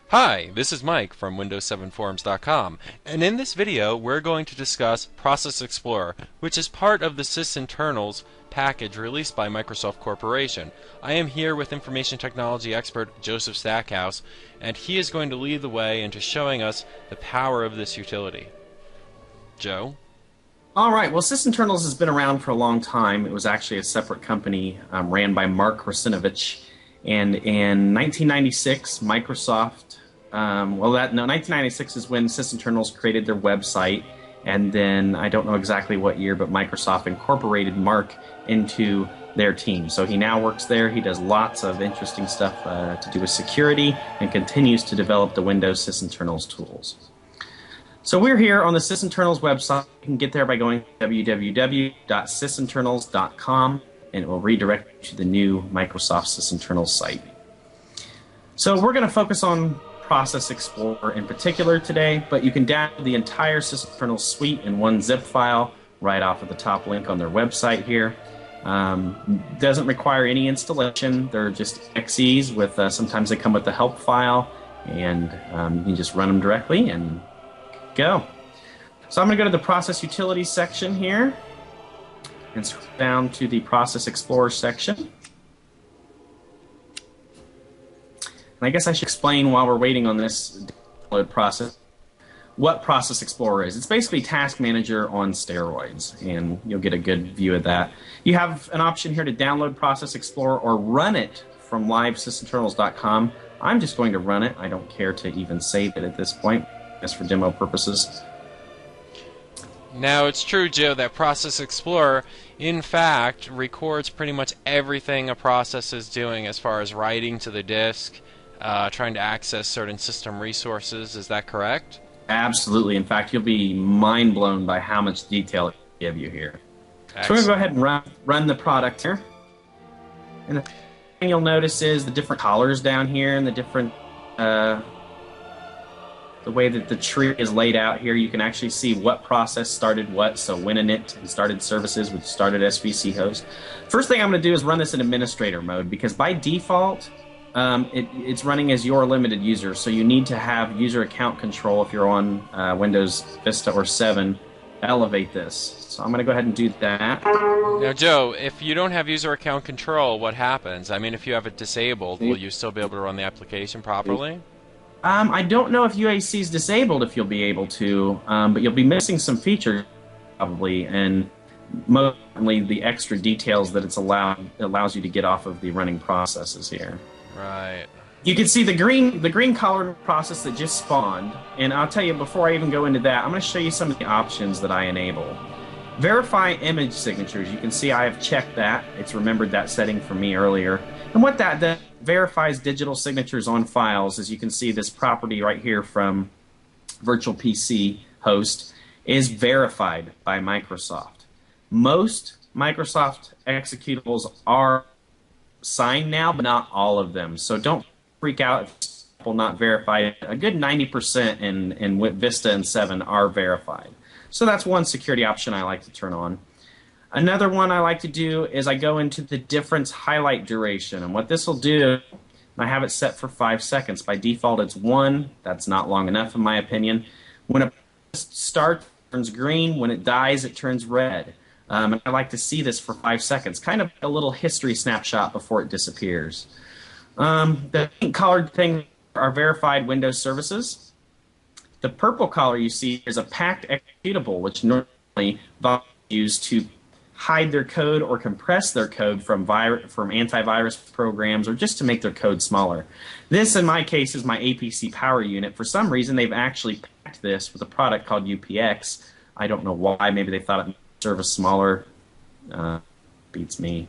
Hi, this is Mike from Windows7Forums.com, and in this video we're going to discuss Process Explorer, which is part of the Sysinternals package released by Microsoft Corporation. I am here with information technology expert Joseph Stackhouse, and he is going to lead the way into showing us the power of this utility. Joe? All right. Well, Sysinternals has been around for a long time. It was actually a separate company ran by Mark Rasinovich. And in 1996, Microsoft, 1996 is when Sysinternals created their website. And then, I don't know exactly what year, but Microsoft incorporated Mark into their team. So he now works there. He does lots of interesting stuff to do with security and continues to develop the Windows Sysinternals tools. So we're here on the Sysinternals website. You can get there by going to www.sysinternals.com, and it will redirect you to the new Microsoft Sysinternals site. So we're going to focus on Process Explorer in particular today, but you can download the entire Sysinternals suite in one zip file right off of the top link on their website here. Doesn't require any installation. They're just exes with, sometimes they come with the help file, and you can just run them directly and go. So I'm going to go to the Process Utilities section here and scroll down to the Process Explorer section. And I guess I should explain while we're waiting on this download process what Process Explorer is. It's basically Task Manager on steroids, and you'll get a good view of that. You have an option here to download Process Explorer or run it from livesysinternals.com. I'm just going to run it. I don't care to even save it at this point, just for demo purposes. Now, it's true, Joe, that Process Explorer, in fact, records pretty much everything a process is doing as far as writing to the disk, trying to access certain system resources. Is that correct? Absolutely. In fact, you'll be mind-blown by how much detail it will give you here. Excellent. So we're going to go ahead and run the product here. And the thing you'll notice is the different colors down here and the different the way that the tree is laid out here. You can actually see what process started what. So WinInit and started services, which started SVC host. First thing I'm going to do is run this in administrator mode, because by default it's running as your limited user. So you need to have user account control if you're on Windows Vista or 7 to elevate this. So I'm going to go ahead and do that. Now, Joe, if you don't have user account control, what happens? I mean, if you have it disabled, will you still be able to run the application properly? I don't know if UAC is disabled, if you'll be able to, but you'll be missing some features probably, and most importantly, the extra details that it allows you to get off of the running processes here. Right. You can see the green colored process that just spawned, and I'll tell you, before I even go into that, I'm going to show you some of the options that I enable. Verify image signatures. You can see I have checked that. It's remembered that setting for me earlier. And what that does, verifies digital signatures on files. As you can see, this property right here from Virtual PC Host is verified by Microsoft. Most Microsoft executables are signed now, but not all of them. So don't freak out if people not verified. A good 90% in Vista and 7 are verified. So that's one security option I like to turn on. Another one I like to do is I go into the difference highlight duration. And what this will do, I have it set for 5 seconds. By default, it's 1. That's not long enough, in my opinion. When it starts, it turns green. When it dies, it turns red. And I like to see this for 5 seconds, kind of a little history snapshot before it disappears. The pink colored thing are verified Windows services. The purple color you see is a packed executable, which normally use to hide their code or compress their code from antivirus programs, or just to make their code smaller. This, in my case, is my APC power unit. For some reason, they've actually packed this with a product called UPX. I don't know why. Maybe they thought it would serve a smaller. Beats me.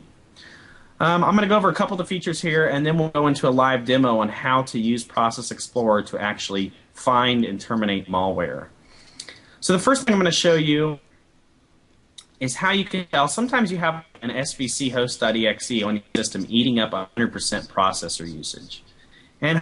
I'm going to go over a couple of the features here, and then we'll go into a live demo on how to use Process Explorer to actually find and terminate malware. So the first thing I'm going to show you is how you can tell. Sometimes you have an SVC host.exe on your system eating up 100% processor usage. And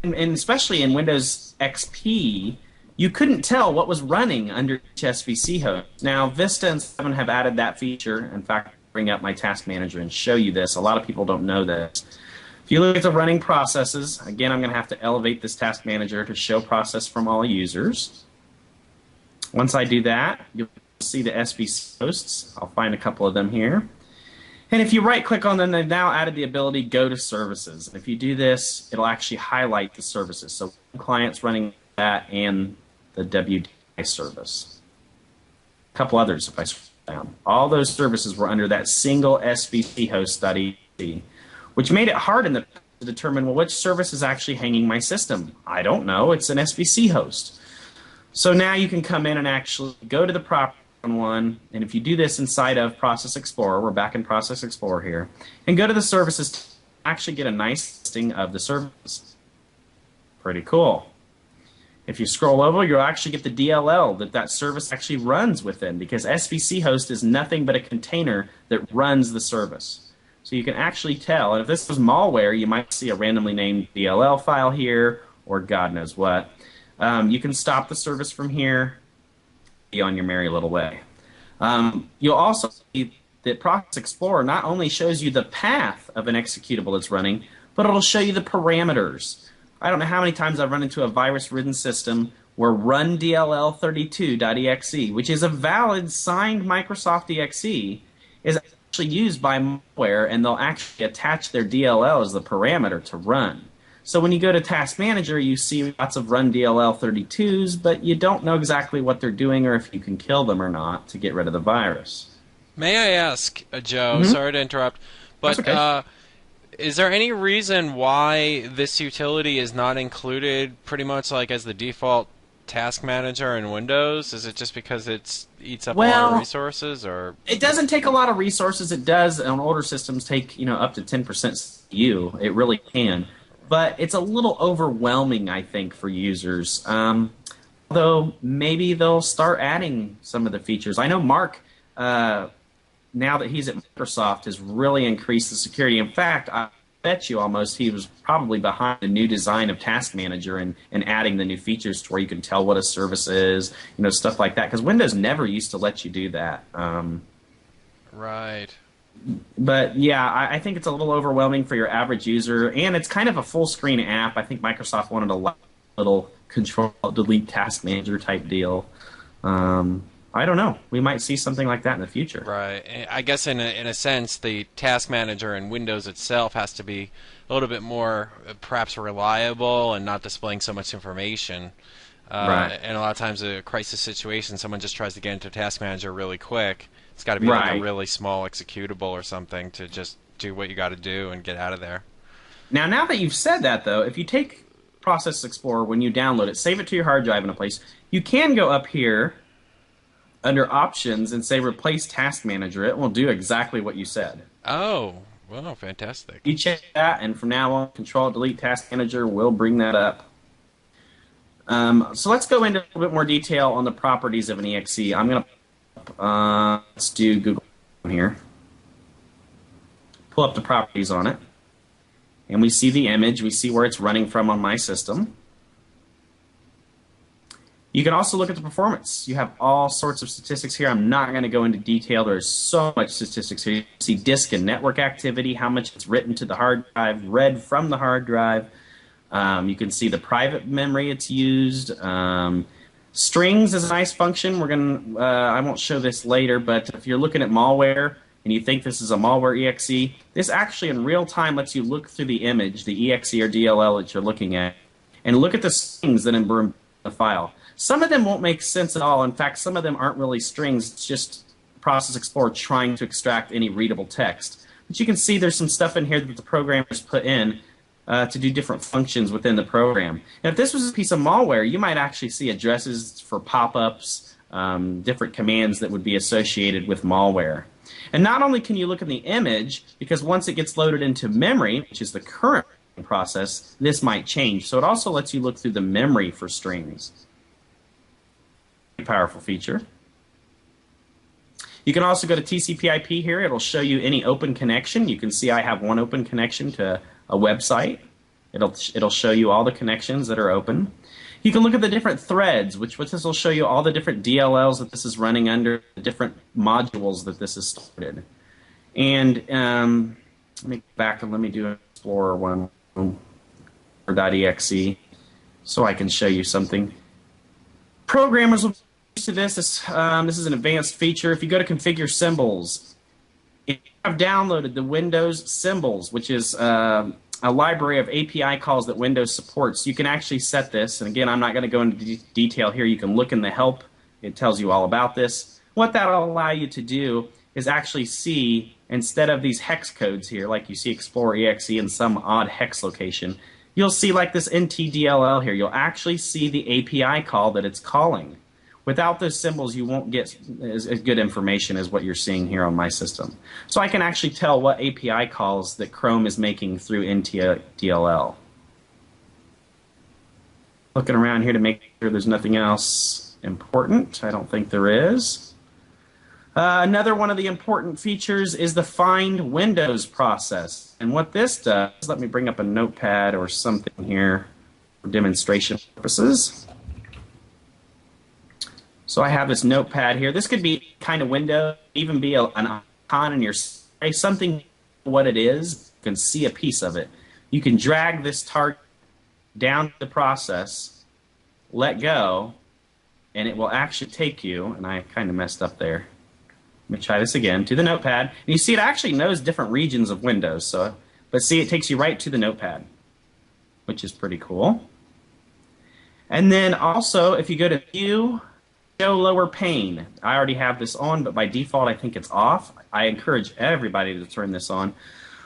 especially in Windows XP, you couldn't tell what was running under each SVC host. Now, Vista and 7 have added that feature. In fact, bring up my task manager and show you this. A lot of people don't know this. If you look at the running processes, again, I'm going to have to elevate this task manager to show process from all users. Once I do that, you'll see the SBC hosts. I'll find a couple of them here. And if you right-click on them, they've now added the ability go to services. If you do this, it'll actually highlight the services. So clients running that and the WDI service. A couple others if I scroll down. All those services were under that single SBC host study, which made it hard to determine, well, which service is actually hanging my system? I don't know. It's an SBC host. So now you can come in and actually go to the property one, and if you do this inside of Process Explorer, we're back in Process Explorer here, and go to the services, actually get a nice listing of the services. Pretty cool. If you scroll over, you'll actually get the DLL that service actually runs within, because SVC host is nothing but a container that runs the service. So you can actually tell, and if this was malware, you might see a randomly named DLL file here, or God knows what. You can stop the service from here, be on your merry little way. You'll also see that Process Explorer not only shows you the path of an executable that's running, but it'll show you the parameters. I don't know how many times I've run into a virus-ridden system where run-dll32.exe, which is a valid signed Microsoft exe, is actually used by malware, and they'll actually attach their DLL as the parameter to run. So when you go to Task Manager, you see lots of run DLL32s, but you don't know exactly what they're doing or if you can kill them or not to get rid of the virus. May I ask, Joe, sorry to interrupt, but okay. Is there any reason why this utility is not included pretty much like as the default task manager in Windows? Is it just because it eats up a lot of resources, or it doesn't take a lot of resources? It does on older systems take up to 10% CPU. It really can. But it's a little overwhelming, I think, for users. Although maybe they'll start adding some of the features. I know Mark, now that he's at Microsoft, has really increased the security. In fact, I bet you almost he was probably behind the new design of Task Manager and adding the new features to where you can tell what a service is, stuff like that. Because Windows never used to let you do that. Right. But yeah, I think it's a little overwhelming for your average user, and it's kind of a full screen app. I think Microsoft wanted a little control delete task manager type deal. I don't know. We might see something like that in the future. Right. I guess in a sense, the task manager in Windows itself has to be a little bit more perhaps reliable and not displaying so much information. Right. And a lot of times, a crisis situation, someone just tries to get into task manager really quick. It's got to be like a really small executable or something to just do what you got to do and get out of there. Now that you've said that, though, if you take Process Explorer, when you download it, save it to your hard drive in a place, you can go up here under Options and say Replace Task Manager. It will do exactly what you said. Oh, well, fantastic. You check that, and from now on, Control-Delete Task Manager will bring that up. So let's go into a little bit more detail on the properties of an exe. I'm going to let's do Google here. Pull up the properties on it. And we see the image. We see where it's running from on my system. You can also look at the performance. You have all sorts of statistics here. I'm not going to go into detail. There's so much statistics here. You can see disk and network activity, how much it's written to the hard drive, read from the hard drive. You can see the private memory it's used. Strings is a nice function. We're going to, I won't show this later, but if you're looking at malware and you think this is a malware exe, this actually in real time lets you look through the image, the exe or DLL that you're looking at, and look at the strings that are in the file. Some of them won't make sense at all. In fact, some of them aren't really strings. It's just Process Explorer trying to extract any readable text. But you can see there's some stuff in here that the programmers put in to do different functions within the program. And if this was a piece of malware, you might actually see addresses for pop-ups, different commands that would be associated with malware. And not only can you look in the image, because once it gets loaded into memory, which is the current process, this might change. So it also lets you look through the memory for strings. Powerful feature. You can also go to TCP/IP here. It'll show you any open connection. You can see I have one open connection to a website. It'll show you all the connections that are open. You can look at the different threads, which this will show you all the different DLLs that this is running under, the different modules that this is started. And let me go back and let me do Explorer 1 or .exe so I can show you something. Programmers will be used to this. This is an advanced feature. If you go to configure symbols, I've downloaded the Windows symbols, which is a library of API calls that Windows supports. You can actually set this, and again, I'm not going to go into detail here. You can look in the help. It tells you all about this. What that will allow you to do is actually see, instead of these hex codes here, like you see Explorer EXE in some odd hex location, you'll see like this NTDLL here. You'll actually see the API call that it's calling. Without those symbols, you won't get as good information as what you're seeing here on my system. So I can actually tell what API calls that Chrome is making through NTDLL. Looking around here to make sure there's nothing else important. I don't think there is. Another one of the important features is the Find Windows process. And what this does, let me bring up a notepad or something here for demonstration purposes. So I have this notepad here. This could be kind of window, even be an icon in your site, something what it is. You can see a piece of it. You can drag this target down the process, let go, and it will actually take you, and I kind of messed up there. Let me try this again, to the notepad. And you see it actually knows different regions of Windows. But see, it takes you right to the notepad, which is pretty cool. And then also, if you go to View, Show Lower Pane. I already have this on, but by default I think it's off. I encourage everybody to turn this on.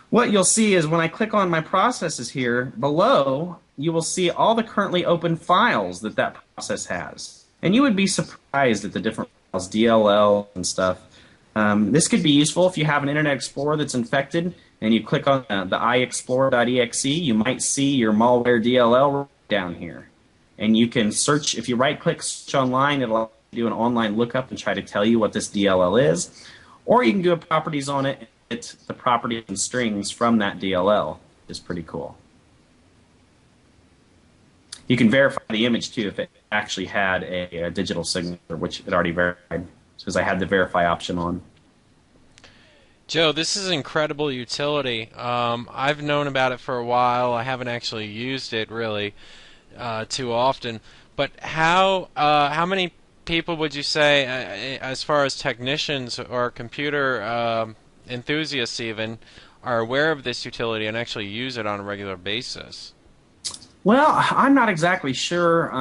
What you'll see is when I click on my processes here, below you will see all the currently open files that that process has. And you would be surprised at the different files, DLL and stuff. This could be useful if you have an Internet Explorer that's infected and you click on the iExplorer.exe, you might see your malware DLL down here. And you can search, if you right-click search online, it'll do an online lookup and try to tell you what this DLL is. Or you can do a properties on it and get the properties and strings from that DLL, which is pretty cool. You can verify the image, too, if it actually had a digital signature, which it already verified, because I had the verify option on. Joe, this is incredible utility. I've known about it for a while. I haven't actually used it, really, too often. But how many people would you say, as far as technicians or computer enthusiasts even, are aware of this utility and actually use it on a regular basis? Well, I'm not exactly sure.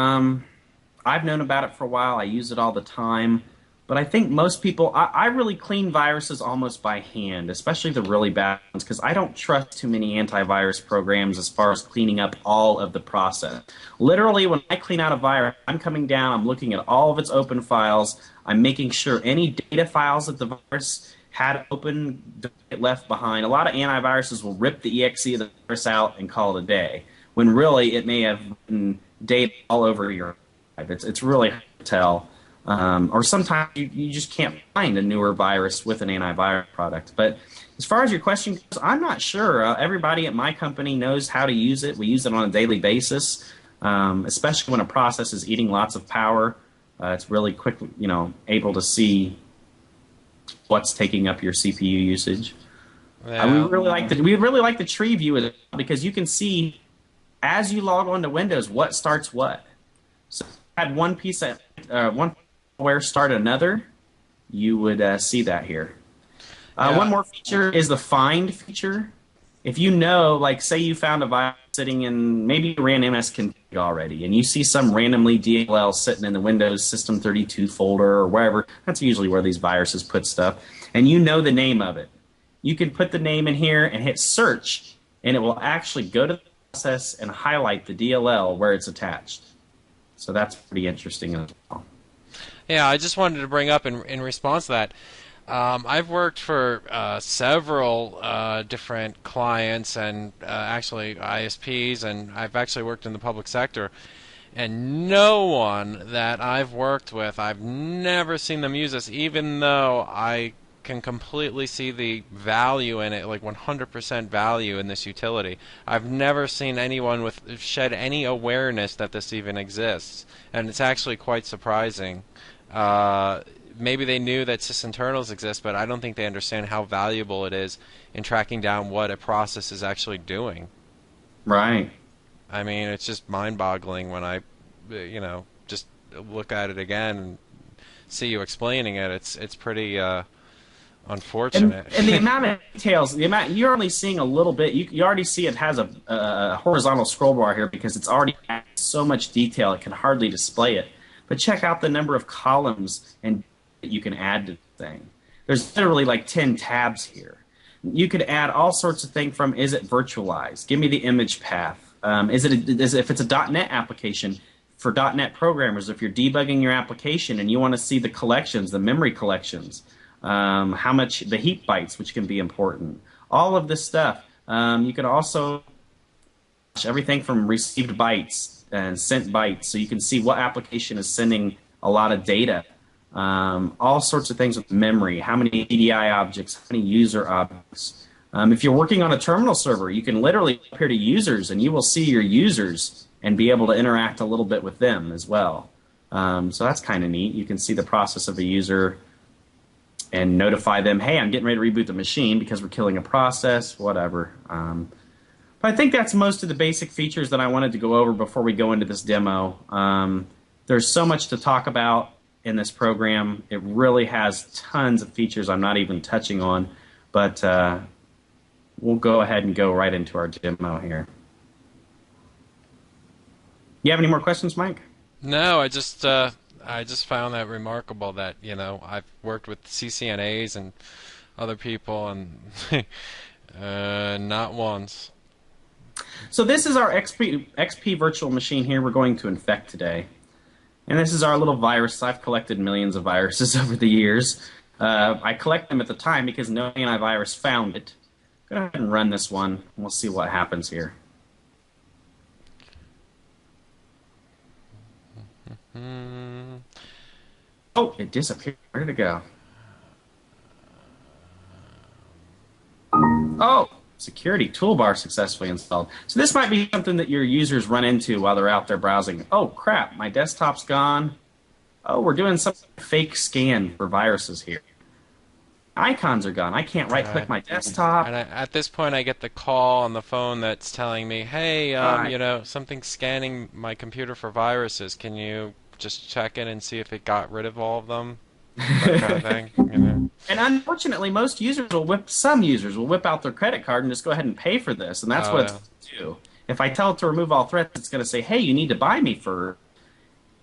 I've known about it for a while. I use it all the time. But I think most people, I really clean viruses almost by hand, especially the really bad ones, because I don't trust too many antivirus programs as far as cleaning up all of the process. Literally, when I clean out a virus, I'm coming down, I'm looking at all of its open files, I'm making sure any data files that the virus had open don't get left behind. A lot of antiviruses will rip the exe of the virus out and call it a day, when really it may have been data all over your life. It's really hard to tell. Or sometimes you just can't find a newer virus with an antivirus product. But as far as your question goes, I'm not sure. Everybody at my company knows how to use it. We use it on a daily basis, especially when a process is eating lots of power. It's really quickly, able to see what's taking up your CPU usage. Yeah. We really like the tree view because you can see as you log on to Windows what starts what. So if you had one piece of one where start another, you would see that here. One more feature is the find feature. If you know, like say you found a virus sitting in, maybe you ran MS-config already, and you see some randomly DLL sitting in the Windows System 32 folder or wherever, that's usually where these viruses put stuff, and you know the name of it. You can put the name in here and hit search, and it will actually go to the process and highlight the DLL where it's attached. So that's pretty interesting as well. Yeah, I just wanted to bring up in response to that. I've worked for several different clients and actually ISPs, and I've actually worked in the public sector. And no one that I've worked with, I've never seen them use this, even though I can completely see the value in it, like 100% value in this utility. I've never seen anyone with shed any awareness that this even exists, and it's actually quite surprising. maybe they knew that sysinternals exist, but I don't think they understand how valuable it is in tracking down what a process is actually doing. Right. I mean, it's just mind-boggling when I, just look at it again and see you explaining it. It's pretty unfortunate. And the amount of details, you're only seeing a little bit. You already see it has a horizontal scroll bar here because it's already got so much detail it can hardly display it. But check out the number of columns and that you can add to the thing. There's literally like 10 tabs here. You could add all sorts of things from, is it virtualized? Give me the image path. If it's a .NET application, for .NET programmers, if you're debugging your application and you want to see the collections, the memory collections, how much, the heap bytes, which can be important, all of this stuff. You could also everything from received bytes and sent bytes, so you can see what application is sending a lot of data. All sorts of things with memory, how many EDI objects, how many user objects. If you're working on a terminal server, you can literally appear to users, and you will see your users and be able to interact a little bit with them as well. So that's kind of neat. You can see the process of a user and notify them, hey, I'm getting ready to reboot the machine because we're killing a process, whatever. But I think that's most of the basic features that I wanted to go over before we go into this demo. There's so much to talk about in this program. It really has tons of features I'm not even touching on, but we'll go ahead and go right into our demo here. You have any more questions, Mike? No, I just found that remarkable that, I've worked with CCNAs and other people, and not once. So this is our XP virtual machine here we're going to infect today. And this is our little virus. I've collected millions of viruses over the years. I collect them at the time because no antivirus found it. Go ahead and run this one, and we'll see what happens here. Oh, it disappeared. Where did it go? Oh, security toolbar successfully installed. So this might be something that your users run into while they're out there browsing. Oh, crap, my desktop's gone. Oh, we're doing some fake scan for viruses here. Icons are gone. I can't right-click my desktop. And at this point, I get the call on the phone that's telling me, hey, something's scanning my computer for viruses. Can you just check it and see if it got rid of all of them? That kind of thing. And unfortunately, some users will whip out their credit card and just go ahead and pay for this. And that's what it's going to do. If I tell it to remove all threats, it's going to say, hey, you need to buy me for...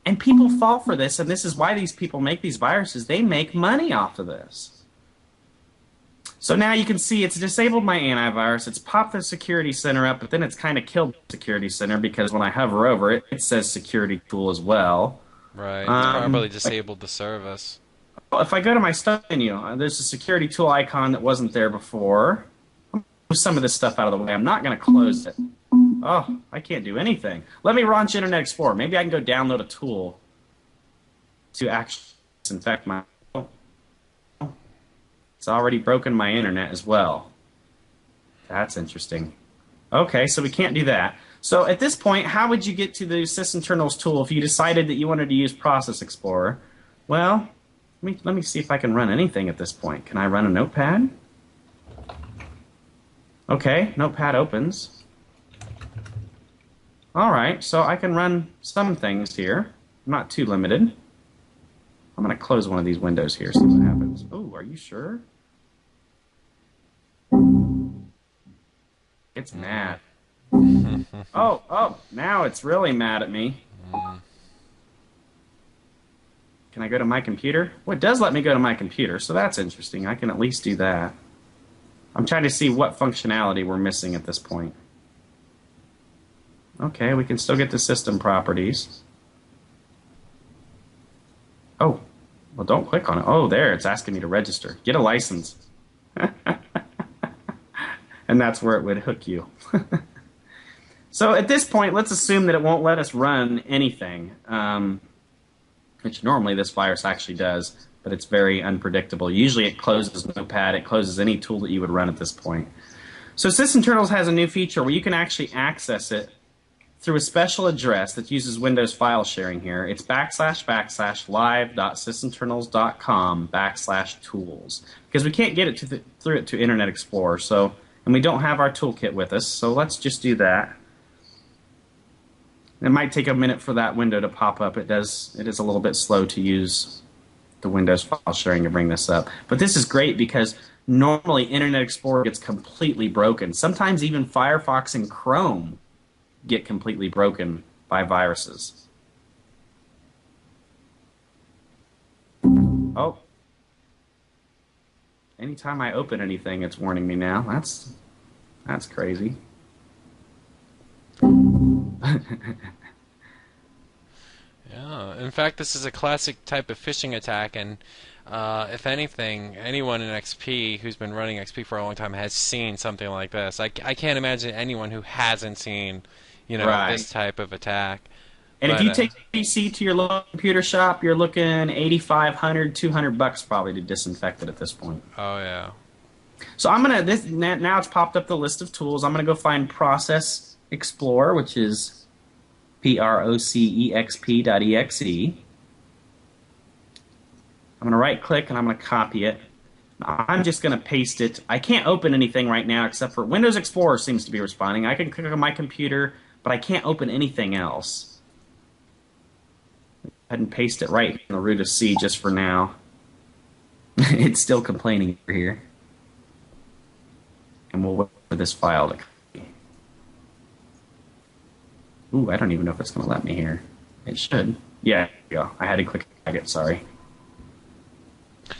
And people fall for this, and this is why these people make these viruses. They make money off of this. So now you can see it's disabled my antivirus, it's popped the security center up, but then it's kind of killed the security center because when I hover over it, it says security tool as well. Right, it's probably disabled the service. If I go to my stuff menu, there's a security tool icon that wasn't there before. I'm going to move some of this stuff out of the way. I'm not going to close it. Oh, I can't do anything. Let me launch Internet Explorer. Maybe I can go download a tool to actually disinfect my... It's already broken my internet as well. That's interesting. Okay, so we can't do that. So at this point, how would you get to the Sysinternals tool if you decided that you wanted to use Process Explorer? Well, let me see if I can run anything at this point. Can I run a notepad? Okay, notepad opens. All right, so I can run some things here. I'm not too limited. I'm going to close one of these windows here, see what happens. Oh, are you sure? It's mad. Oh, now it's really mad at me. Can I go to my computer? Well, it does let me go to my computer, so that's interesting. I can at least do that. I'm trying to see what functionality we're missing at this point. Okay, we can still get to system properties. Oh, well, don't click on it. Oh, there, it's asking me to register. Get a license. And that's where it would hook you. So at this point, let's assume that it won't let us run anything, which normally this virus actually does, but it's very unpredictable. Usually it closes Notepad, it closes any tool that you would run at this point. So Sysinternals has a new feature where you can actually access it through a special address that uses Windows file sharing here. It's //live.sysinternals.com/tools, because we can't get it through it to Internet Explorer. So, and we don't have our toolkit with us. So let's just do that. It might take a minute for that window to pop up. It is a little bit slow to use the Windows file sharing to bring this up. But this is great because normally Internet Explorer gets completely broken. Sometimes even Firefox and Chrome get completely broken by viruses. Oh. Anytime I open anything, it's warning me now. That's crazy. Yeah, in fact, this is a classic type of phishing attack, and if anything, anyone in XP who's been running XP for a long time has seen something like this. I can't imagine anyone who hasn't seen, Right. this type of attack. And But, if you take the PC to your local computer shop, you're looking $8,500, $200 probably to disinfect it at this point. oh yeah, So now it's popped up the list of tools. I'm gonna go find Process Explorer, which is procexp.exe. I'm going to right-click and I'm going to copy it. I'm just going to paste it. I can't open anything right now except for Windows Explorer seems to be responding. I can click on my computer, but I can't open anything else. Go ahead and paste it right in the root of C just for now. It's still complaining over here. And we'll wait for this file to copy. Ooh, I don't even know if it's going to let me here. It should. Yeah, there you go. I had to click it, sorry.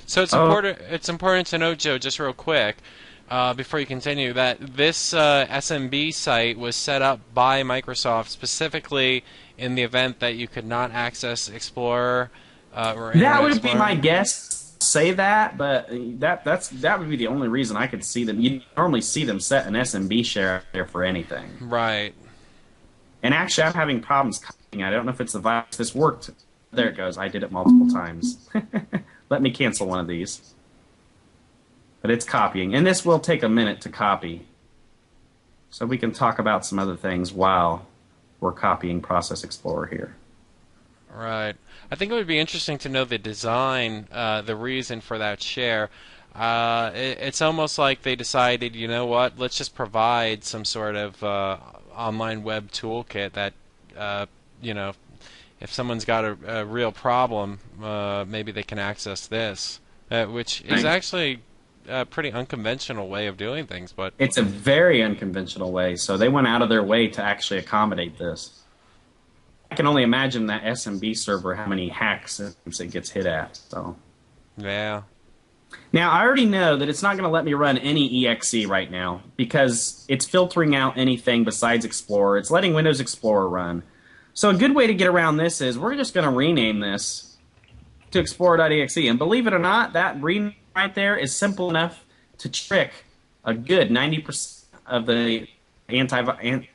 so it's important. It's important to note, Joe, just real quick, before you continue, that this SMB site was set up by Microsoft specifically in the event that you could not access Explorer or Internet That would Explorer. be my guess. Say that, but that would be the only reason I could see them. You normally see them set an SMB share out there for anything. Right. And actually, I'm having problems copying. I don't know if it's the virus. This worked. There it goes. I did it multiple times. Let me cancel one of these. But it's copying. And this will take a minute to copy. So we can talk about some other things while we're copying Process Explorer here. Right. I think it would be interesting to know the design, the reason for that share. It's almost like they decided, you know what, let's just provide some sort of online web toolkit that, if someone's got a real problem, maybe they can access this, which is actually a pretty unconventional way of doing things. But it's a very unconventional way, so they went out of their way to actually accommodate this. I can only imagine that SMB server, how many hacks it gets hit at. So, yeah. now, I already know that it's not going to let me run any EXE right now because it's filtering out anything besides Explorer. It's letting Windows Explorer run. So a good way to get around this is we're just going to rename this to Explorer.exe. And believe it or not, that rename right there is simple enough to trick a good 90% of the antivirus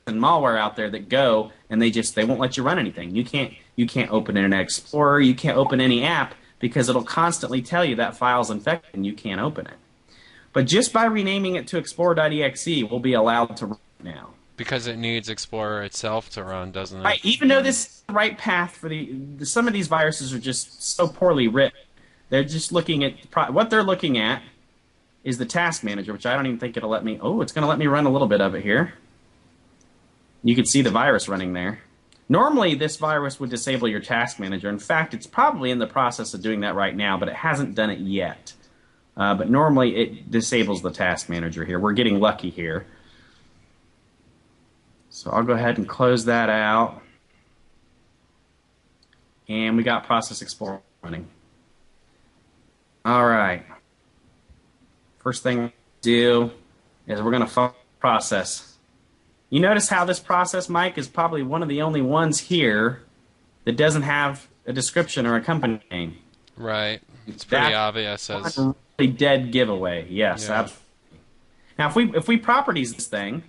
and malware out there that go and they won't let you run anything. You can't open Internet Explorer. You can't open any app because it'll constantly tell you that file's infected and you can't open it. But just by renaming it to Explorer.exe, we'll be allowed to run it now. Because it needs Explorer itself to run, doesn't it? Right. Even though this is the right path for some of these viruses are just so poorly written. They're just looking at what they're looking at is the task manager, which I don't even think it'll let me. Oh, it's going to let me run a little bit of it here. You can see the virus running there. Normally, this virus would disable your task manager. In fact, it's probably in the process of doing that right now, but it hasn't done it yet. But normally, it disables the task manager here. We're getting lucky here. So I'll go ahead and close that out. And we got Process Explorer running. All right. First thing we do is we're going to follow the process. You notice how this process, Mike, is probably one of the only ones here that doesn't have a description or a company name. Right. It's pretty obvious. That's a really dead giveaway. Yes, Yeah. absolutely. Now, if we properties this thing,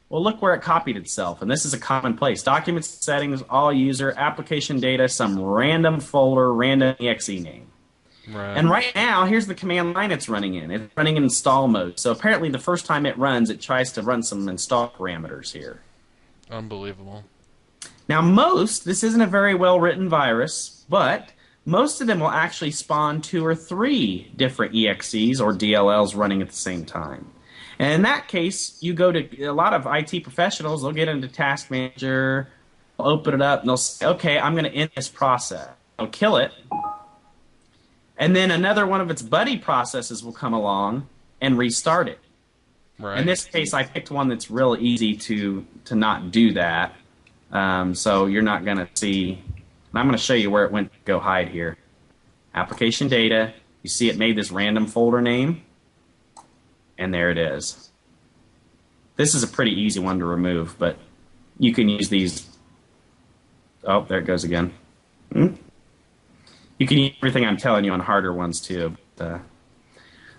well, look where it copied itself, and this is a common place. Documents, settings, all user, application data, some random folder, random exe name. Right. And right now, here's the command line it's running in. It's running in install mode. So apparently the first time it runs, it tries to run some install parameters here. Unbelievable. Now, this isn't a very well written virus, but most of them will actually spawn 2 or 3 different EXEs or DLLs running at the same time. And in that case, you go to a lot of IT professionals, they'll get into Task Manager, they'll open it up, and they'll say, okay, I'm going to end this process. They'll kill it. And then another one of its buddy processes will come along and restart it. Right. In this case, I picked one that's real easy to not do that. So you're not going to see. And I'm going to show you where it went to go hide here. Application data. You see it made this random folder name. And there it is. This is a pretty easy one to remove, but you can use these. Oh, there it goes again. You can use everything I'm telling you on harder ones too.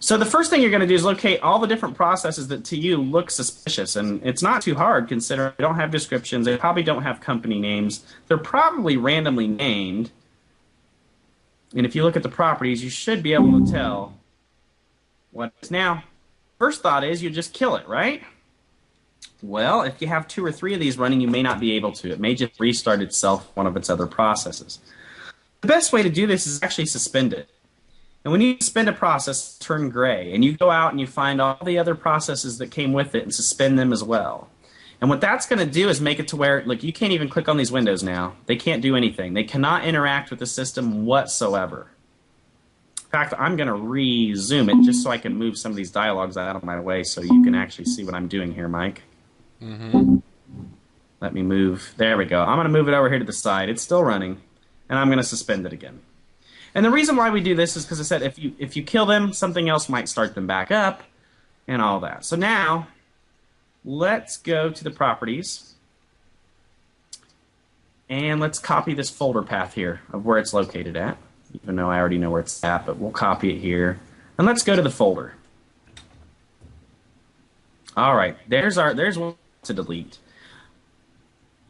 So the first thing you're going to do is locate all the different processes that to you look suspicious. And it's not too hard considering they don't have descriptions. They probably don't have company names. They're probably randomly named. And if you look at the properties, you should be able to tell what it is. Now, first thought is you just kill it, right? Well, if you have 2 or 3 of these running, you may not be able to. It may just restart itself, one of its other processes. The best way to do this is actually suspend it. And when you suspend a process, turn gray, and you go out and you find all the other processes that came with it and suspend them as well. And what that's going to do is make it to where, look, you can't even click on these windows now. They can't do anything. They cannot interact with the system whatsoever. In fact, I'm going to re-zoom it just so I can move some of these dialogues out of my way so you can actually see what I'm doing here, Mike. Let me move. There we go. I'm going to move it over here to the side. It's still running. And I'm going to suspend it again. And the reason why we do this is because I said if you kill them, something else might start them back up and all that. So now, let's go to the properties. And let's copy this folder path here of where it's located at. Even though I already know where it's at, but we'll copy it here. And let's go to the folder. All right, there's one to delete.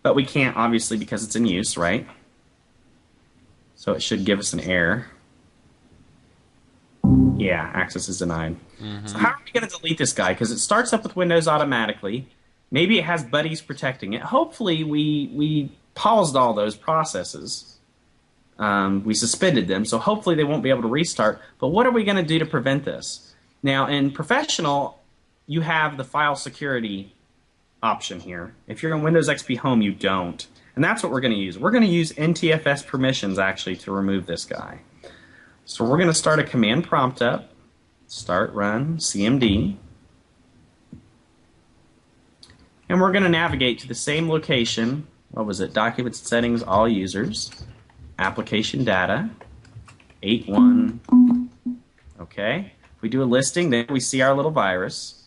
But we can't, obviously, because it's in use, right? So it should give us an error. Yeah, access is denied. So how are we going to delete this guy? Because it starts up with Windows automatically. Maybe it has buddies protecting it. Hopefully we paused all those processes. We suspended them, so hopefully they won't be able to restart. But what are we going to do to prevent this? Now, in Professional, you have the file security option here. If you're in Windows XP Home, you don't. And that's what we're going to use. We're going to use NTFS permissions, actually, to remove this guy. So we're going to start a command prompt up. Start run cmd. And we're going to navigate to the same location. What was it? Documents, settings, all users. Application data. 8.1. Okay. If we do a listing, then we see our little virus.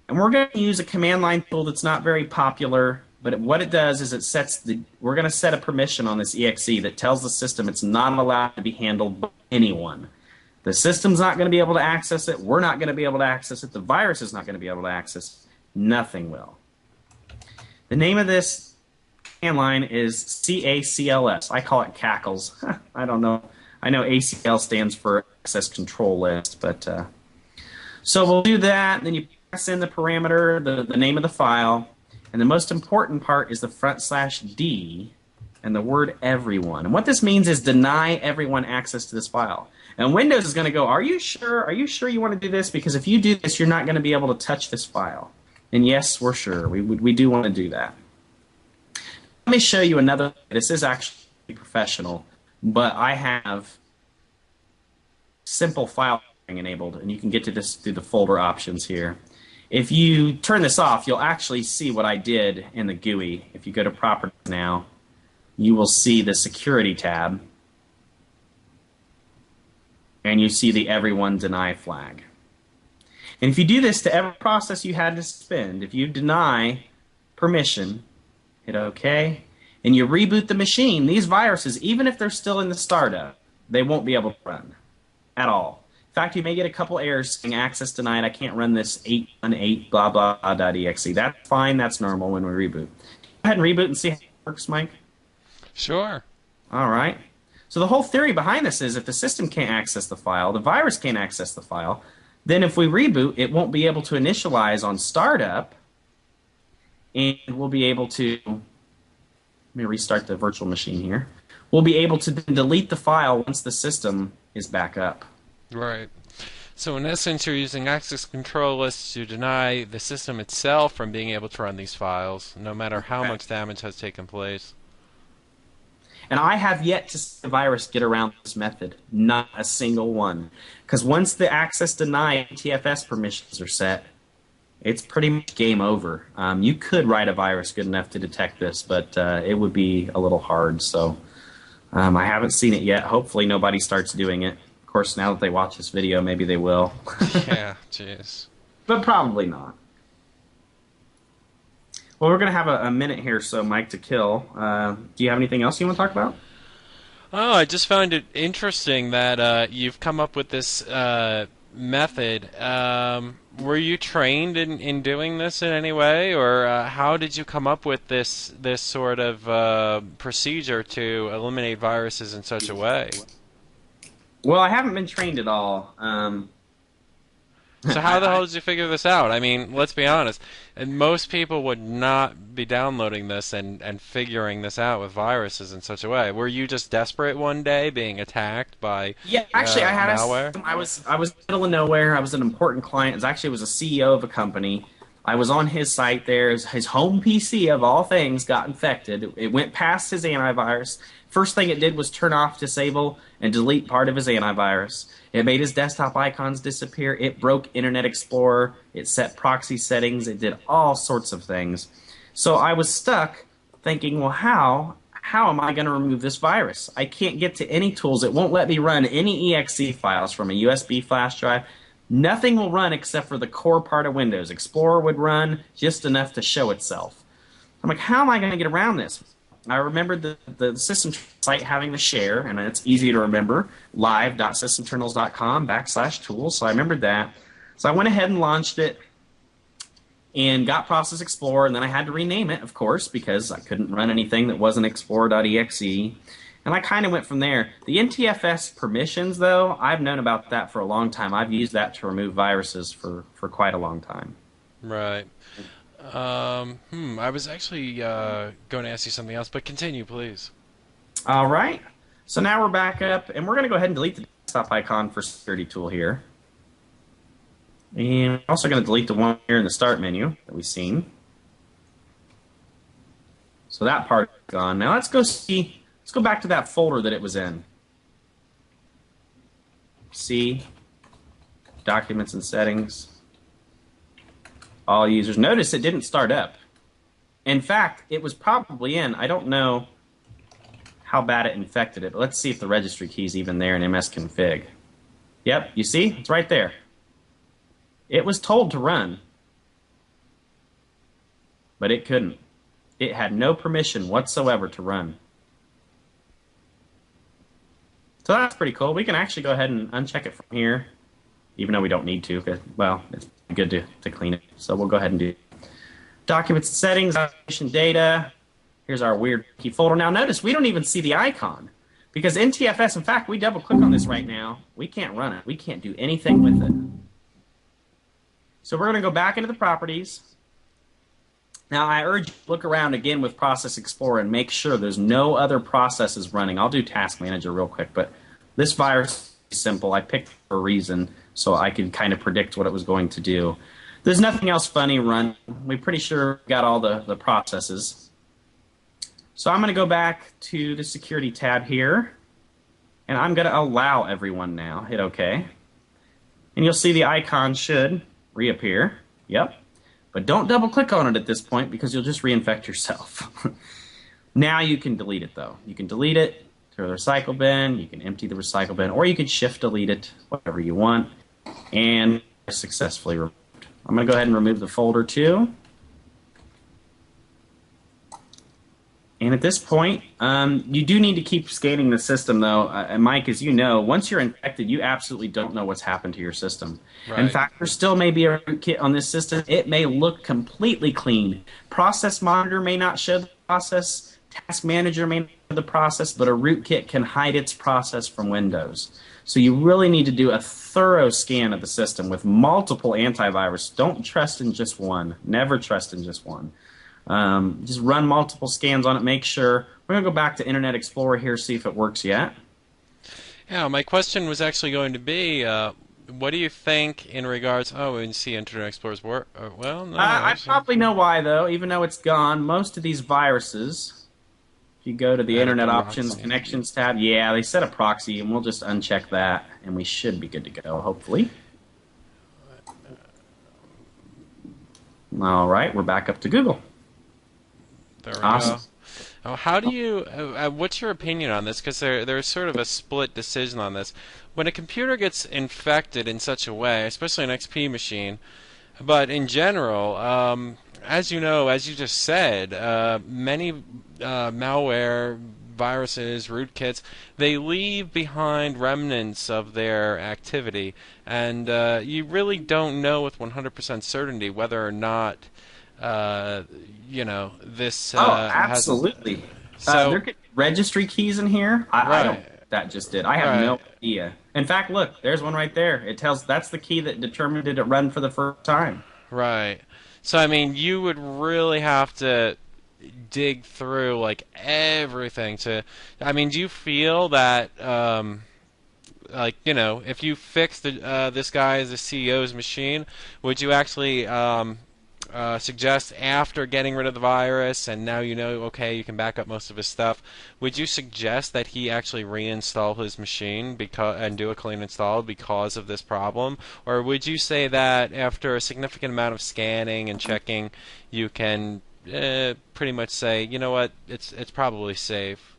And we're going to use a command line tool that's not very popular. But what it does is it sets we're going to set a permission on this exe that tells the system it's not allowed to be handled by anyone. The system's not going to be able to access it. We're not going to be able to access it. The virus is not going to be able to access it. Nothing will. The name of this command line is CACLS. I call it cackles. I don't know. I know ACL stands for access control list. But so we'll do that. Then you pass in the parameter, the name of the file. And the most important part is the /D and the word everyone. And what this means is deny everyone access to this file. And Windows is going to go, are you sure? Are you sure you want to do this? Because if you do this, you're not going to be able to touch this file. And yes, we're sure. We do want to do that. Let me show you another. This is actually Professional, but I have simple file enabled. And you can get to this through the folder options here. If you turn this off, you'll actually see what I did in the GUI. If you go to Properties now, you will see the Security tab. And you see the Everyone Deny flag. And if you do this to every process you had to suspend, if you deny permission, hit OK, and you reboot the machine, these viruses, even if they're still in the startup, they won't be able to run at all. In fact, you may get a couple errors saying access denied. I can't run this 818 blah blah.exe. That's fine. That's normal when we reboot. Go ahead and reboot and see how it works, Mike. Sure. All right. So the whole theory behind this is if the system can't access the file, the virus can't access the file, then if we reboot, it won't be able to initialize on startup, and we'll be able to, let me restart the virtual machine here. We'll be able to delete the file once the system is back up. Right. So in essence, you're using access control lists to deny the system itself from being able to run these files, no matter how much damage has taken place. And I have yet to see a virus get around this method. Not a single one. Because once the access deny TFS permissions are set, it's pretty much game over. You could write a virus good enough to detect this, but it would be a little hard. So I haven't seen it yet. Hopefully nobody starts doing it. Of course, now that they watch this video, maybe they will. Yeah, jeez. But probably not. Well, we're going to have a minute here, so Mike, to kill. Do you have anything else you want to talk about? Oh, I just found it interesting that you've come up with this method. Were you trained in doing this in any way, or how did you come up with this sort of procedure to eliminate viruses in such a way? Well, I haven't been trained at all. So how the hell did you figure this out? I mean, let's be honest. And most people would not be downloading this and figuring this out with viruses in such a way. Were you just desperate one day, being attacked by actually, I had malware? I was in the middle of nowhere. I was an important client. It was a CEO of a company. I was on his site there. His home PC, of all things, got infected. It went past his antivirus. First thing it did was turn off, disable, and delete part of his antivirus. It made his desktop icons disappear. It broke Internet Explorer. It set proxy settings. It did all sorts of things. So I was stuck thinking, well, how am I going to remove this virus? I can't get to any tools. It won't let me run any exe files from a USB flash drive. Nothing will run except for the core part of Windows. Explorer would run just enough to show itself. I'm like, how am I going to get around this? I remembered the system site having the share, and it's easy to remember, live.sysinternals.com/tools. So I remembered that. So I went ahead and launched it and got Process Explorer, and then I had to rename it, of course, because I couldn't run anything that wasn't explorer.exe. And I kind of went from there. The NTFS permissions, though, I've known about that for a long time. I've used that to remove viruses for quite a long time. Right. I was actually going to ask you something else, but continue, please. All right. So now we're back up, and we're going to go ahead and delete the desktop icon for security tool here. And we're also going to delete the one here in the start menu that we've seen. So that part is gone. Now let's go back to that folder that it was in. See, Documents and Settings. All users. Notice it didn't start up. In fact, it was probably in. I don't know how bad it infected it, but let's see if the registry key is even there in msconfig. Yep, you see? It's right there. It was told to run, but it couldn't. It had no permission whatsoever to run. So that's pretty cool. We can actually go ahead and uncheck it from here, even though we don't need to, because, well, it's good to clean it. So we'll go ahead and do Documents and Settings, Application Data. Here's our weird key folder. Now notice we don't even see the icon, because NTFS, in fact, we double click on this right now. We can't run it. We can't do anything with it. So we're going to go back into the properties. Now I urge you to look around again with Process Explorer and make sure there's no other processes running. I'll do Task Manager real quick, but this virus is simple. I picked it for a reason so I could kind of predict what it was going to do. There's nothing else funny running. We're pretty sure we got all the processes. So I'm going to go back to the Security tab here, and I'm going to allow everyone now. Hit OK. And you'll see the icon should reappear. Yep. But don't double-click on it at this point because you'll just reinfect yourself. Now you can delete it, though. You can delete it to the recycle bin, you can empty the recycle bin, or you can shift-delete it, whatever you want, and successfully removed. I'm going to go ahead and remove the folder, too. And at this point, you do need to keep scanning the system, though. And Mike, as you know, once you're infected, you absolutely don't know what's happened to your system. Right. In fact, there still may be a rootkit on this system. It may look completely clean. Process Monitor may not show the process. Task Manager may not show the process, but a rootkit can hide its process from Windows. So you really need to do a thorough scan of the system with multiple antivirus. Don't trust in just one. Never trust in just one. Just run multiple scans on it, make sure. We're going to go back to Internet Explorer here, see if it works yet. Yeah, my question was actually going to be, what do you think in regards? Oh, we can see Internet Explorer's work. Well, no, I probably know why, though, even though it's gone. Most of these viruses, if you go to the added Internet the Options proxy. Connections tab, yeah, they set a proxy, and we'll just uncheck that, and we should be good to go, hopefully. All right, we're back up to Google. There we Awesome. go. Oh, how do you? What's your opinion on this? Because there's sort of a split decision on this. When a computer gets infected in such a way, especially an XP machine, but in general, as you know, as you just said, many malware, viruses, rootkits, they leave behind remnants of their activity, and you really don't know with 100% certainty whether or not this Oh, has. absolutely. So There could be registry keys in here. I don't know right, what that just did. I have right. no idea. In fact, look, there's one right there. It tells that's the key that determined did it run for the first time. Right. So I mean, you would really have to dig through like everything to. I mean, do you feel that like if you fix this guy, the CEO's machine, would you actually suggest after getting rid of the virus and now okay, you can back up most of his stuff, would you suggest that he actually reinstall his machine and do a clean install because of this problem? Or would you say that after a significant amount of scanning and checking, you can pretty much say, you know what, it's probably safe?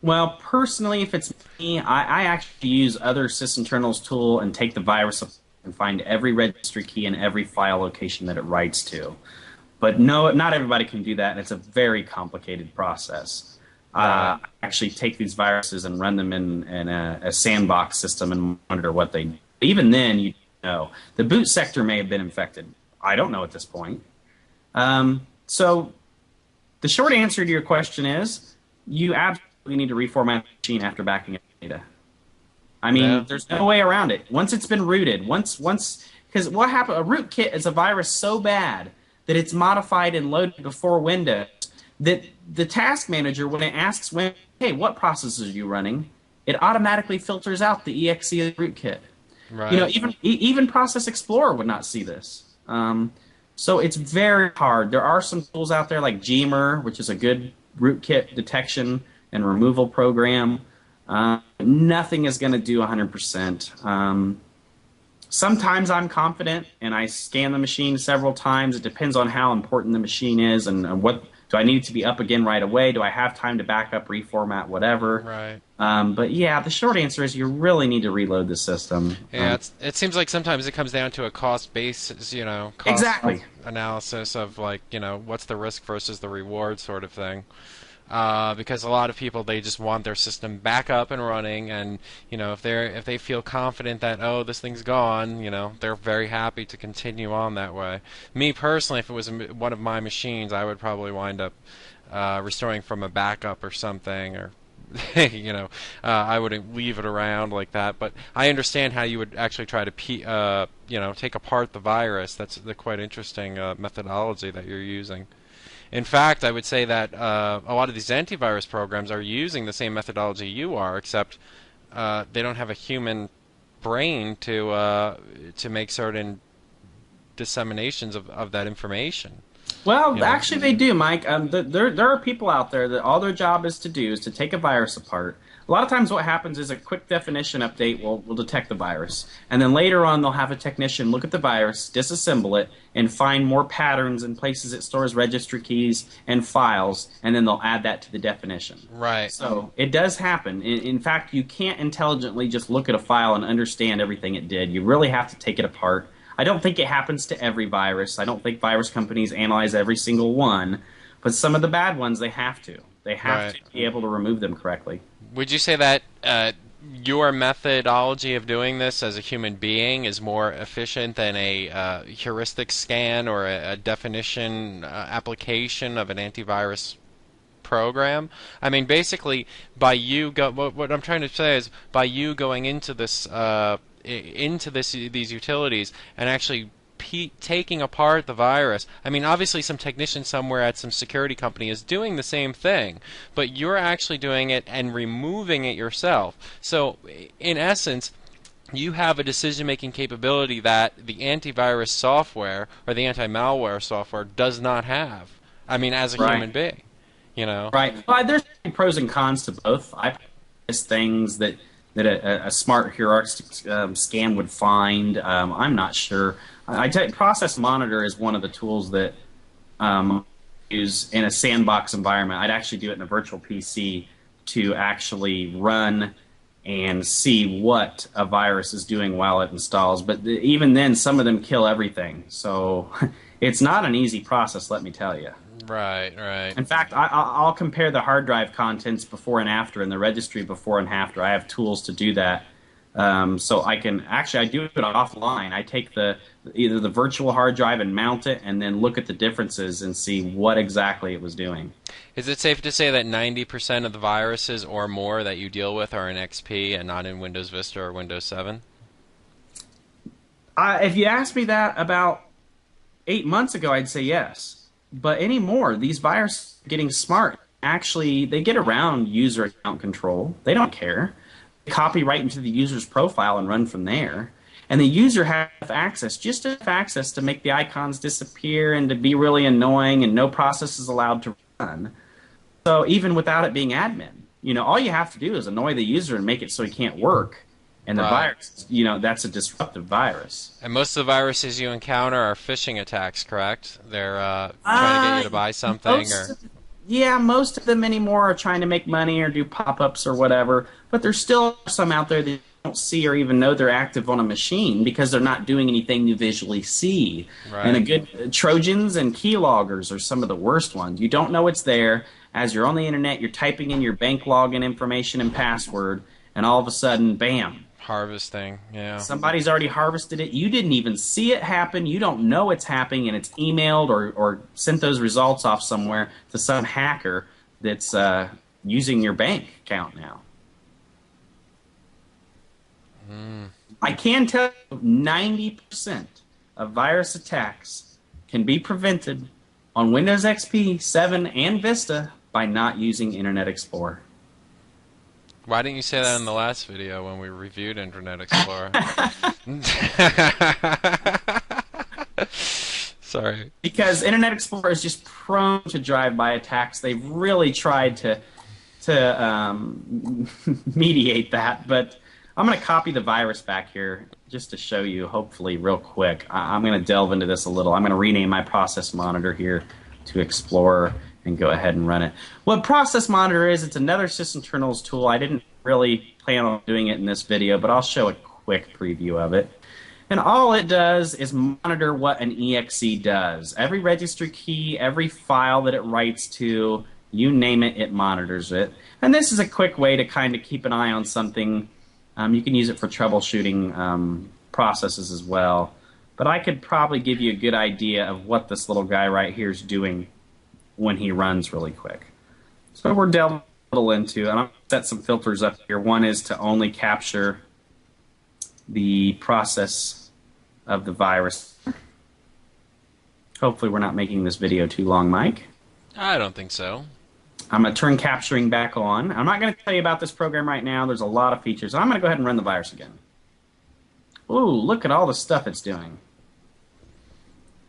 Well, personally, if it's me, I actually use other Sysinternals tool and take the virus and find every registry key and every file location that it writes to. But no, not everybody can do that, and it's a very complicated process. Right. I actually take these viruses and run them in a sandbox system and monitor what they do. Even then, you don't know. The boot sector may have been infected. I don't know at this point. So the short answer to your question is you absolutely need to reformat the machine after backing up data. I mean, Yeah. there's no way around it. Once it's been rooted, because what happened? A rootkit is a virus so bad that it's modified and loaded before Windows that the task manager, when it asks Windows, hey, what processes are you running, it automatically filters out the exe of the rootkit. Right. Even Process Explorer would not see this. So it's very hard. There are some tools out there like Gmer, which is a good rootkit detection and removal program. Nothing is going to do 100%. Sometimes I'm confident and I scan the machine several times. It depends on how important the machine is and what do I need it to be up again right away? Do I have time to back up, reformat, whatever? Right. But yeah, the short answer is you really need to reload the system. Yeah, it seems like sometimes it comes down to a cost basis, cost Exactly. analysis of like, what's the risk versus the reward sort of thing. Because a lot of people, they just want their system back up and running, and if they feel confident that, oh, this thing's gone, they're very happy to continue on that way. Me personally, if it was one of my machines, I would probably wind up restoring from a backup or something, or I wouldn't leave it around like that. But I understand how you would actually try to take apart the virus. That's the quite interesting methodology that you're using. In fact, I would say that a lot of these antivirus programs are using the same methodology you are, except they don't have a human brain to make certain disseminations of that information. Well, actually, they do, Mike. There are people out there that all their job is to take a virus apart. A lot of times what happens is a quick definition update will detect the virus. And then later on, they'll have a technician look at the virus, disassemble it, and find more patterns and places it stores registry keys and files, and then they'll add that to the definition. Right. So it does happen. In fact, you can't intelligently just look at a file and understand everything it did. You really have to take it apart. I don't think it happens to every virus. I don't think virus companies analyze every single one. But some of the bad ones, they have to. They have to be able to remove them correctly. Would you say that your methodology of doing this as a human being is more efficient than a heuristic scan or a definition application of an antivirus program? I mean, basically, by you what I'm trying to say is by you going into these utilities and actually taking apart the virus. I mean, obviously some technician somewhere at some security company is doing the same thing, but you're actually doing it and removing it yourself. So, in essence, you have a decision-making capability that the antivirus software or the anti-malware software does not have. I mean, as a human being, you know. Right. Well, there's pros and cons to both. I practice things that a smart heuristic scan would find. I'm not sure. I tell you, Process Monitor is one of the tools that use in a sandbox environment. I'd actually do it in a virtual PC to actually run and see what a virus is doing while it installs. But even then, some of them kill everything. So it's not an easy process, let me tell you. Right, right. In fact, I'll compare the hard drive contents before and after and the registry before and after. I have tools to do that. So I can actually, I do it offline. I take either the virtual hard drive and mount it and then look at the differences and see what exactly it was doing. Is it safe to say that 90% of the viruses or more that you deal with are in XP and not in Windows Vista or Windows 7? If you asked me that about 8 months ago, I'd say yes. But anymore, these viruses are getting smart. Actually, they get around user account control. They don't care. They copy right into the user's profile and run from there. And the user has access, just enough access to make the icons disappear and to be really annoying, and no process is allowed to run. So even without it being admin, all you have to do is annoy the user and make it so he can't work. And the virus, that's a disruptive virus. And most of the viruses you encounter are phishing attacks, correct? They're trying to get you to buy something, most of them anymore are trying to make money or do pop-ups or whatever. But there's still some out there that you don't see or even know they're active on a machine because they're not doing anything you visually see. Right. And a good Trojans and keyloggers are some of the worst ones. You don't know it's there. As you're on the internet, you're typing in your bank login information and password, and all of a sudden, bam. Harvesting, yeah. Somebody's already harvested it. You didn't even see it happen. You don't know it's happening, and it's emailed or sent those results off somewhere to some hacker that's using your bank account now. I can tell you 90% of virus attacks can be prevented on Windows XP, 7, and Vista by not using Internet Explorer. Why didn't you say that in the last video when we reviewed Internet Explorer? Sorry. Because Internet Explorer is just prone to drive-by attacks. They've really tried to mediate that, but I'm going to copy the virus back here just to show you, hopefully, real quick. I'm going to delve into this a little. I'm going to rename my Process Monitor here to Explorer and go ahead and run it. What Process Monitor is, it's another Sysinternals tool. I didn't really plan on doing it in this video, but I'll show a quick preview of it. And all it does is monitor what an exe does. Every registry key, every file that it writes to, you name it, it monitors it. And this is a quick way to kind of keep an eye on something. You can use it for troubleshooting processes as well. But I could probably give you a good idea of what this little guy right here is doing when he runs really quick. So we're delving a little into, and I'm going to set some filters up here. One is to only capture the process of the virus. Hopefully we're not making this video too long, Mike. I don't think so. I'm going to turn capturing back on. I'm not going to tell you about this program right now. There's a lot of features. I'm going to go ahead and run the virus again. Ooh, look at all the stuff it's doing.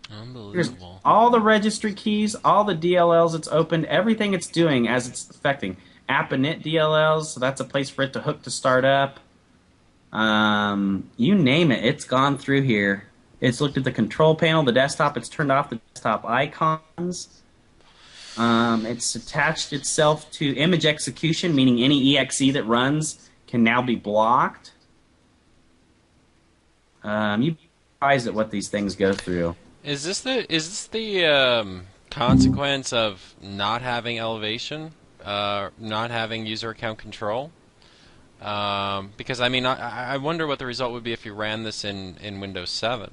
Unbelievable. Here's all the registry keys, all the DLLs it's opened, everything it's doing as it's affecting. App init DLLs, so that's a place for it to hook to start up. You name it, it's gone through here. It's looked at the control panel, the desktop, it's turned off the desktop icons. It's attached itself to image execution, meaning any exe that runs can now be blocked. You'd be surprised at what these things go through. Is this the consequence of not having elevation, not having user account control? Because I mean, I wonder what the result would be if you ran this in Windows 7.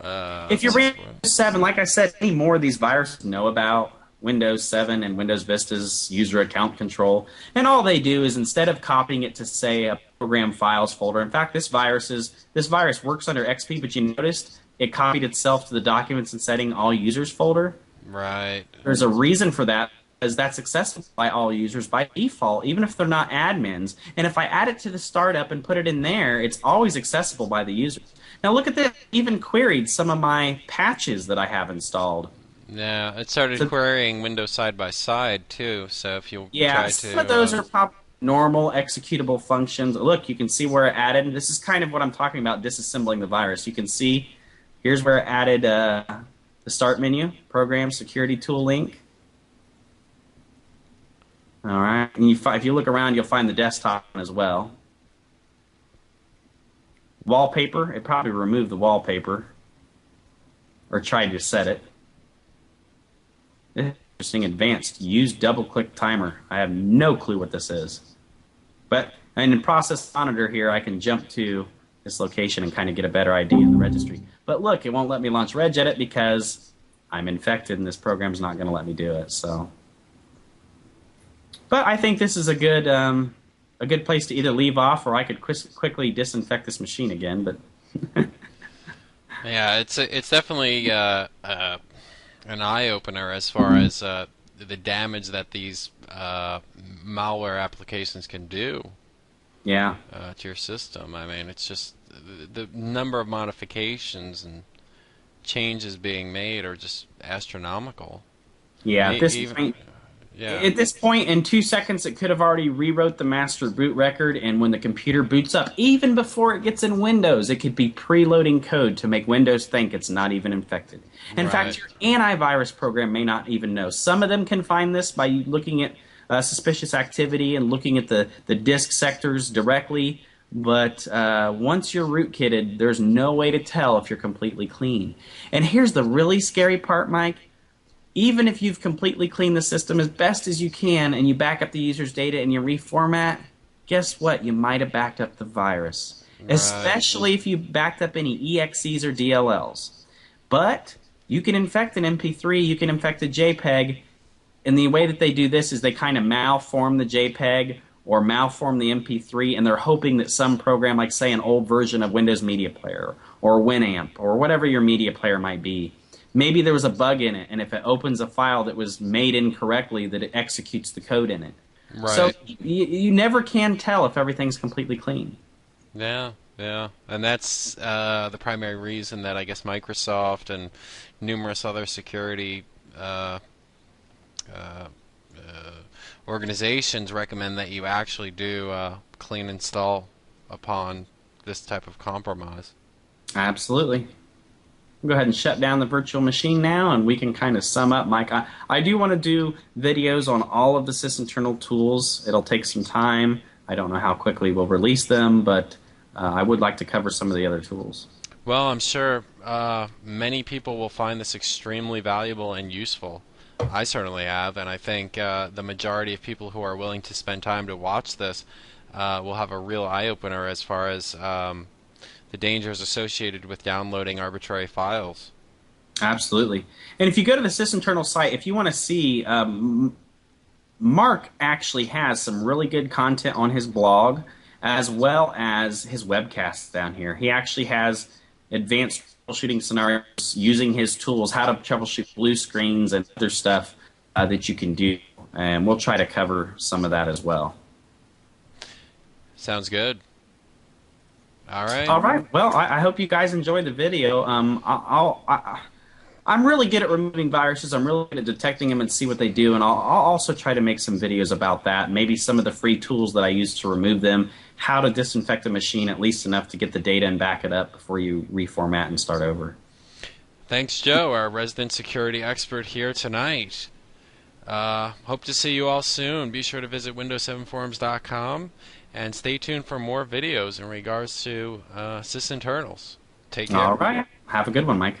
If you ran Windows 7, like I said, any more of these viruses know about Windows 7 and Windows Vista's user account control, and all they do is instead of copying it to say a program files folder. In fact, this virus works under XP, but you noticed it copied itself to the documents and setting all users folder. Right. There's a reason for that, because that's accessible by all users by default, even if they're not admins. And if I add it to the startup and put it in there, it's always accessible by the users. Now look at this. I even queried some of my patches that I have installed. Yeah, it started querying Windows side by side too. So if you try to, some of those are normal executable functions. Look, you can see where it added. This is kind of what I'm talking about, disassembling the virus. You can see here's where it added the start menu, program, security tool link. All right, and if you look around, you'll find the desktop as well. Wallpaper, it probably removed the wallpaper or tried to set it. Interesting. Advanced. Use double-click timer. I have no clue what this is. But in process monitor here, I can jump to this location and kind of get a better idea of the registry. But look, it won't let me launch regedit because I'm infected and this program's not going to let me do it. So, but I think this is a good place to either leave off, or I could quickly disinfect this machine again. But yeah, it's definitely an eye opener as far as the damage that these malware applications can do. Yeah. To your system. I mean, it's just the number of modifications and changes being made are just astronomical. Yeah. At this point, in 2 seconds, it could have already rewrote the master boot record, and when the computer boots up, even before it gets in Windows, it could be preloading code to make Windows think it's not even infected. In fact, your antivirus program may not even know. Some of them can find this by looking at suspicious activity and looking at the disk sectors directly, but once you're rootkitted, there's no way to tell if you're completely clean. And here's the really scary part, Mike. Even if you've completely cleaned the system as best as you can and you back up the user's data and you reformat, guess what? You might have backed up the virus. Right. Especially if you backed up any EXEs or DLLs. But you can infect an MP3, you can infect a JPEG, and the way that they do this is they kind of malform the JPEG or malform the MP3, and they're hoping that some program, like say an old version of Windows Media Player or Winamp or whatever your media player might be, maybe there was a bug in it, and if it opens a file that was made incorrectly, that it executes the code in it. Right. So you never can tell if everything's completely clean. Yeah, yeah. And that's the primary reason that I guess Microsoft and numerous other security organizations recommend that you actually do clean install upon this type of compromise. Absolutely. Go ahead and shut down the virtual machine now, and we can kind of sum up, Mike. I do want to do videos on all of the Sysinternal tools. It'll take some time. I don't know how quickly we'll release them, but I would like to cover some of the other tools. Well, I'm sure many people will find this extremely valuable and useful. I certainly have, and I think the majority of people who are willing to spend time to watch this will have a real eye-opener as far as the dangers associated with downloading arbitrary files. Absolutely. And if you go to the Sysinternal site, if you want to see, Mark actually has some really good content on his blog, as well as his webcasts down here. He actually has advanced troubleshooting scenarios using his tools, how to troubleshoot blue screens and other stuff that you can do. And we'll try to cover some of that as well. Sounds good. All right. All right. Well, I hope you guys enjoyed the video. I'm really good at removing viruses. I'm really good at detecting them and see what they do. And I'll also try to make some videos about that. Maybe some of the free tools that I use to remove them, how to disinfect a machine at least enough to get the data and back it up before you reformat and start over. Thanks, Joe, our resident security expert here tonight. Hope to see you all soon. Be sure to visit Windows7forums.com. And stay tuned for more videos in regards to Sysinternals. Take care. All right. Have a good one, Mike.